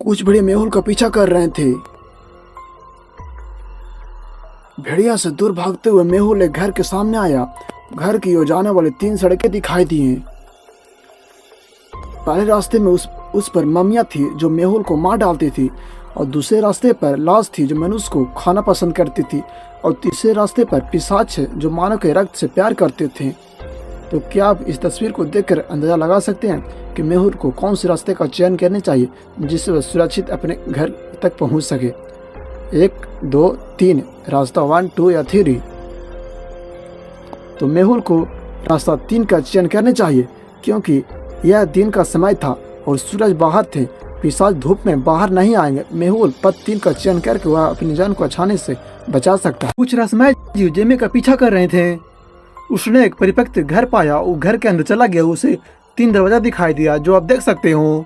कुछ भेड़िया मेहुल का पीछा कर रहे थे। भेड़िया से दूर भागते हुए मेहुल एक घर के सामने आया। घर की ओर जाने वाली 3 सड़कें दिखाई दी। पहले रास्ते में उस पर मम्मियाँ थी जो मेहुल को मार डालती थी, और दूसरे रास्ते पर लाश थी जो मनुष्य को खाना पसंद करती थी, और तीसरे रास्ते पर पिशाच है जो मानव के रक्त से प्यार करते थे। तो क्या आप इस तस्वीर को देखकर अंदाजा लगा सकते हैं कि मेहुल को कौन से रास्ते का चयन करना चाहिए जिससे वह सुरक्षित अपने घर तक पहुंच सके? 1, 2, 3 रास्ता 1, 2 या 3? तो मेहुल को रास्ता 3 का चयन करना चाहिए, क्योंकि यह दिन का समय था और सूरज बाहर थे। पिशाच धूप में बाहर नहीं आएंगे। मेहुल पथ 3 का चयन करके वह अपनी जान को आसानी से बचा सकता है। कुछ रहस्यमय जीव जेमी का पीछा कर रहे थे। उसने एक परिपक्व घर पाया। वो घर के अंदर चला गया। उसे 3 दरवाजा दिखाई दिया जो आप देख सकते हो।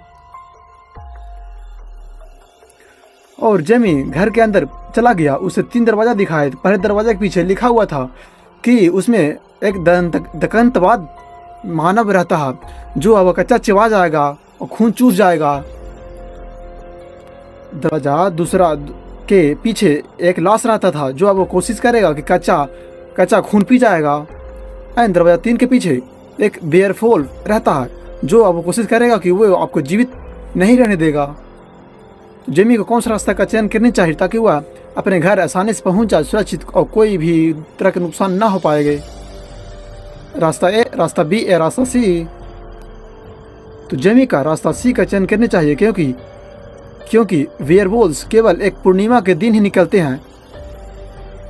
और जेमी घर के अंदर चला गया। उसे 3 दरवाजा दिखाए। पहले दरवाजे के पीछे लिखा हुआ था कि उसमें एक दंतवाद मानव रहता है जो अब कच्चा चिवा जाएगा और खून चूस जाएगा। दरवाजा दूसरा के पीछे एक लाश रहता था जो अब वो कोशिश करेगा कि कच्चा खून पी जाएगा। एंड दरवाजा 3 के पीछे एक बेयरफुल रहता है जो अब वो कोशिश करेगा कि वो आपको जीवित नहीं रहने देगा। जेमी को कौन सा रास्ता का चयन करना चाहिए ताकि वह अपने घर आसानी से पहुंच जाए सुरक्षित और कोई भी तरह का नुकसान ना हो पाएगा? रास्ता ए, रास्ता बी या रास्ता सी? तो जेमी का रास्ता सी का चयन करना चाहिए, क्योंकि वेयरवुल्व्स केवल एक पूर्णिमा के दिन ही निकलते हैं,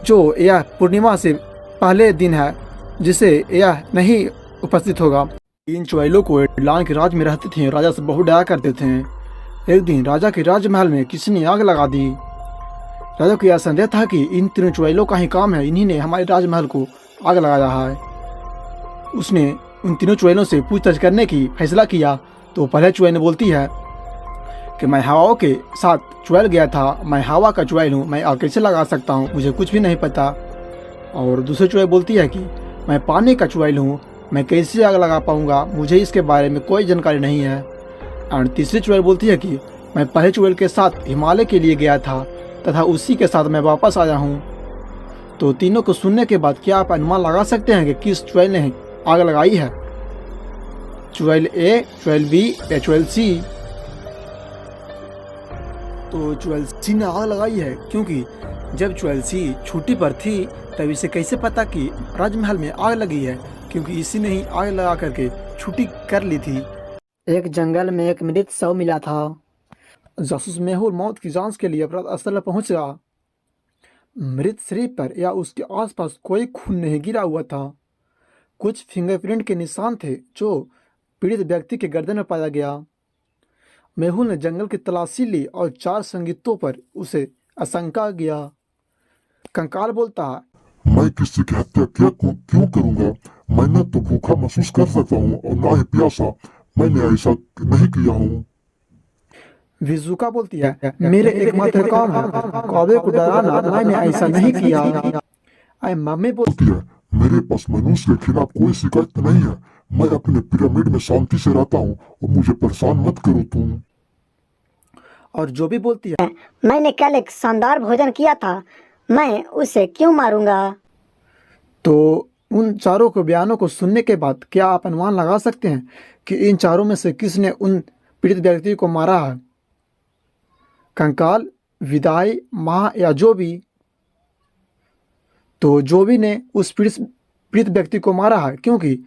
जो यह पूर्णिमा से पहले दिन है जिसे यह नहीं उपस्थित होगा। इन चुड़ैलों को एडलान के राज में रहते थे। राजा से बहुत डरा करते थे। एक दिन राजा के राजमहल में किसी ने आग लगा दी। राजा को यह संदेह था कि इन 3 चुड़ैलों का ही काम है, इन्हीं ने हमारे राजमहल को आग लगाया है। उसने उन 3 चुड़ैलों से पूछताछ करने की फैसला किया। तो पहले चुड़ैल बोलती है कि मैं हवाओं के साथ चुड़ैल गया था, मैं हवा का चुड़ैल हूँ, मैं आग कैसे लगा सकता हूँ, मुझे कुछ भी नहीं पता। और दूसरी चुड़ैल बोलती है कि मैं पानी का चुड़ैल हूँ, मैं कैसे आग लगा पाऊँगा, मुझे इसके बारे में कोई जानकारी नहीं है। और तीसरी चुड़ैल बोलती है कि मैं पहले चुड़ैल के साथ हिमालय के लिए गया था तथा उसी के साथ मैं वापस आया हूँ। तो तीनों को सुनने के बाद क्या आप अनुमान लगा सकते हैं कि किस चुड़ैल ने आग लगाई है? चुड़ैल ए, चुड़ैल बी या चुड़ैल सी? तो चुड़ैल सी ने आग लगाई है, क्योंकि जब चुड़ैल सी छुट्टी पर थी तब इसे कैसे पता कि राजमहल में आग लगी है, क्योंकि इसी ने ही आग लगा करके छुट्टी कर ली थी। एक जंगल में एक मृत शव मिला था। जासूस मेहुल मौत की जांच के लिए अपराध स्थल पर पहुंचा। मृत शरीर पर या उसके आसपास कोई खून नहीं गिरा हुआ था। कुछ फिंगरप्रिंट के निशान थे जो पीड़ित व्यक्ति के गर्दन में पाया गया। मेहुल ने जंगल की तलाशी ली और 4 संगीतों पर उसे आशंका गया। कंकाल बोलता है, मैं किसी की हत्या क्यों करूंगा? मैं न तो भूखा महसूस कर सकता हूँ और न ही प्यासा। मैंने ऐसा नहीं किया हूँ। विजुका बोलती है, मेरे एकमात्र काम है कौवे को डराना, मैंने ऐसा नहीं किया। मम्मी बोलती है, मेरे पास मनुष्य के खिलाफ कोई शिकायत नहीं है। मैं अपने पिरामिड में शांति से रहता हूँ और मुझे परेशान मत करो तुम। और जो भी बोलती है, मैंने कल एक शानदार भोजन किया था, मैं उसे क्यों मारूंगा? तो उन चारों को बयानों को सुनने के बाद क्या आप अनुमान लगा सकते हैं कि इन चारों में से किसने उन पीड़ित व्यक्ति को मारा है? कंकाल, विदाई, माँ या जो भी? तो जो भी ने उस पीड़ित व्यक्ति को मारा है, क्योंकि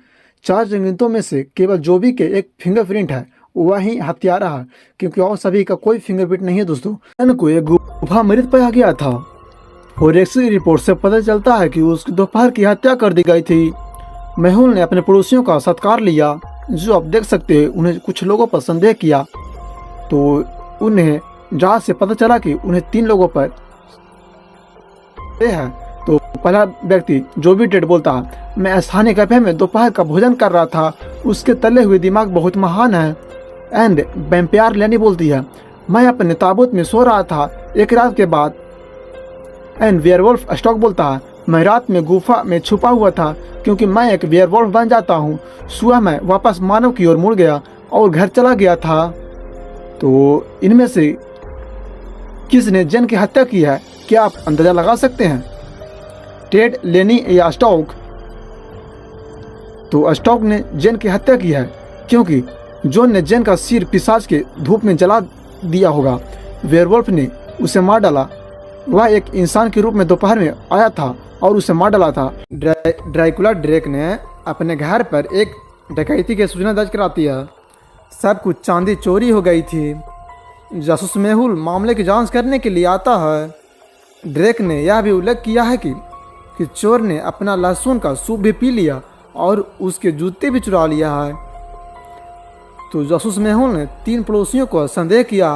4 संगीतों में से केवल जो भी के एक फिंगरप्रिंट है, वही हत्यारा है, क्योंकि और सभी का कोई फिंगरप्रिंट नहीं है। दोस्तों, इनको एक गुफा मृत पाया गया था और एक्सरे रिपोर्ट से पता चलता है कि उसकी दोपहर की हत्या कर दी गई थी। मेहुल ने अपने पड़ोसियों का सत्कार लिया, जो आप देख सकते हैं। उन्हें कुछ लोगों पर संदेह किया, तो उन्हें जांच से पता चला कि उन्हें 3 लोगों पर है। तो पहला व्यक्ति जो भी डेड बोलता है, मैं स्थानीय कैफे में दोपहर का भोजन कर रहा था, उसके तले हुए दिमाग बहुत महान है। एंड वैम्पायर लेनी बोलती है, मैं अपने ताबूत में सो रहा था एक रात के बाद। एंड वेयरवुल्फ स्टॉक बोलता है, मैं रात में गुफा में छुपा हुआ था क्योंकि मैं एक वेयरवुल्फ बन जाता हूँ। सुबह मैं वापस मानव की ओर मुड़ गया और घर चला गया था। तो इनमें से किसने जेन की हत्या की है, क्या आप अंदाजा लगा सकते हैं? टेड, लेनी या स्टॉक? तो स्टॉक ने जेन की हत्या की है, क्योंकि जॉन ने जेन का सिर पिशाच के धूप में जला दिया होगा। वेयरवुल्फ ने उसे मार डाला। वह एक इंसान के रूप में दोपहर में आया था और उसे मार डाला था। ड्रैकुला ड्रेक ने अपने घर पर एक डकैती की सूचना दर्ज कराती है। सब कुछ चांदी चोरी हो गई थी। जासूस मेहुल मामले की जांच करने के लिए आता है। ड्रेक ने यह भी उल्लेख किया है कि चोर ने अपना लहसुन का सूप भी पी लिया और उसके जूते भी चुरा लिया है। तो जासूस मेहुल ने 3 पड़ोसियों को संदेह किया।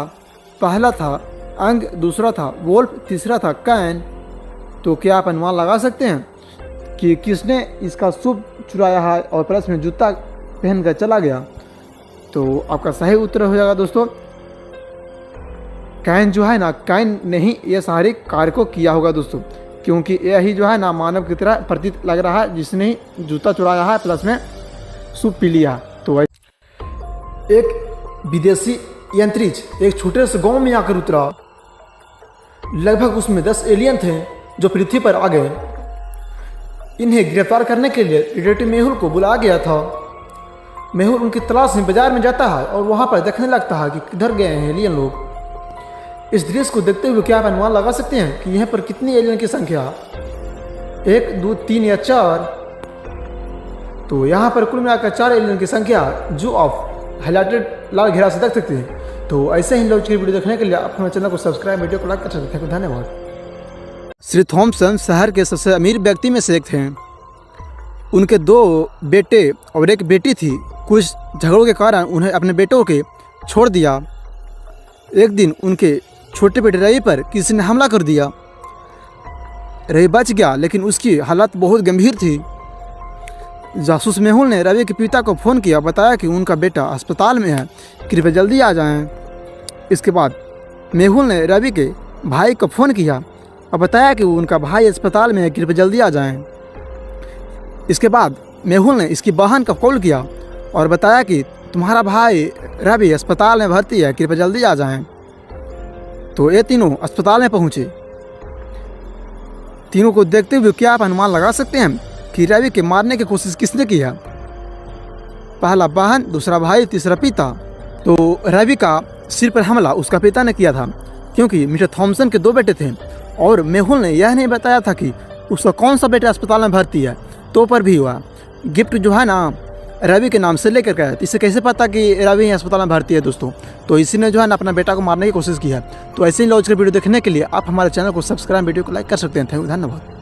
पहला था अंग, दूसरा था वोल्फ, तीसरा था कैन। तो क्या आप अनुमान लगा सकते हैं कि किसने इसका सूप चुराया है और प्लस में जूता पहनकर चला गया? तो आपका सही उत्तर हो जाएगा दोस्तों, कैन जो है ना, कैन ने ही ये सारे कार्य को किया होगा दोस्तों, क्योंकि यही जो है ना मानव की तरह प्रतीत लग रहा है, जिसने ही जूता चुराया है प्लस में सूप पी लिया। तो एक विदेशी यंत्रिज एक छोटे से गांव में आकर उतरा। लगभग उसमें 10 एलियन थे जो पृथ्वी पर आ गए। इन्हें गिरफ्तार करने के लिए डिटेक्टिव मेहुल को बुलाया गया था। मेहुल उनकी तलाश में बाजार में जाता है और वहां पर देखने लगता है कि किधर गए हैं एलियन लोग। इस दृश्य को देखते हुए क्या आप अनुमान लगा सकते हैं कि यहाँ पर कितनी एलियन की संख्या? 1, 2, 3 या 4? तो यहाँ पर कुल मिलाकर 4 एलियन की संख्या जो आप हाईलाइटेड लाल घेरा से देख सकते हैं। तो ऐसे ही लोग की वीडियो देखने के लिए आप हमारे चैनल को सब्सक्राइब, वीडियो को लाइक कर सकते हैं। धन्यवाद। श्री थॉम्सन शहर के सबसे अमीर व्यक्ति में से एक थे। उनके 2 बेटे और एक बेटी थी। कुछ झगड़ों के कारण उन्हें अपने बेटों के छोड़ दिया। एक दिन उनके छोटे बेटे रवि पर किसी ने हमला कर दिया। रवि बच गया, लेकिन उसकी हालत बहुत गंभीर थी। जासूस मेहुल ने रवि के पिता को फ़ोन किया, बताया कि उनका बेटा अस्पताल में है, कृपया जल्दी आ जाएं। इसके बाद मेहुल ने रवि के भाई को फ़ोन किया और बताया कि उनका भाई अस्पताल में है, कृपया जल्दी आ जाएं। इसके बाद मेहुल ने इसकी बहन को कॉल किया और बताया कि तुम्हारा भाई रवि अस्पताल में भर्ती है, कृपया जल्दी आ जाएं। तो ये तीनों अस्पताल में पहुँचे। तीनों को देखते हुए क्या आप अनुमान लगा सकते हैं कि रवि के मारने की कोशिश किसने की है? पहला बहन, दूसरा भाई, तीसरा पिता। तो रवि का सिर पर हमला उसका पिता ने किया था, क्योंकि मिस्टर थॉम्सन के 2 बेटे थे और मेहुल ने यह नहीं बताया था कि उसका कौन सा बेटा अस्पताल में भर्ती है। तो पर भी हुआ गिफ्ट जो है ना रवि के नाम से लेकर गया। इससे कैसे पता कि रवि अस्पताल में भर्ती है दोस्तों? तो इसी ने जो है ना अपना बेटा को मारने की कोशिश की है। तो ऐसे ही लॉज के वीडियो देखने के लिए आप हमारे चैनल को सब्सक्राइब, वीडियो को लाइक कर सकते हैं। धन्यवाद।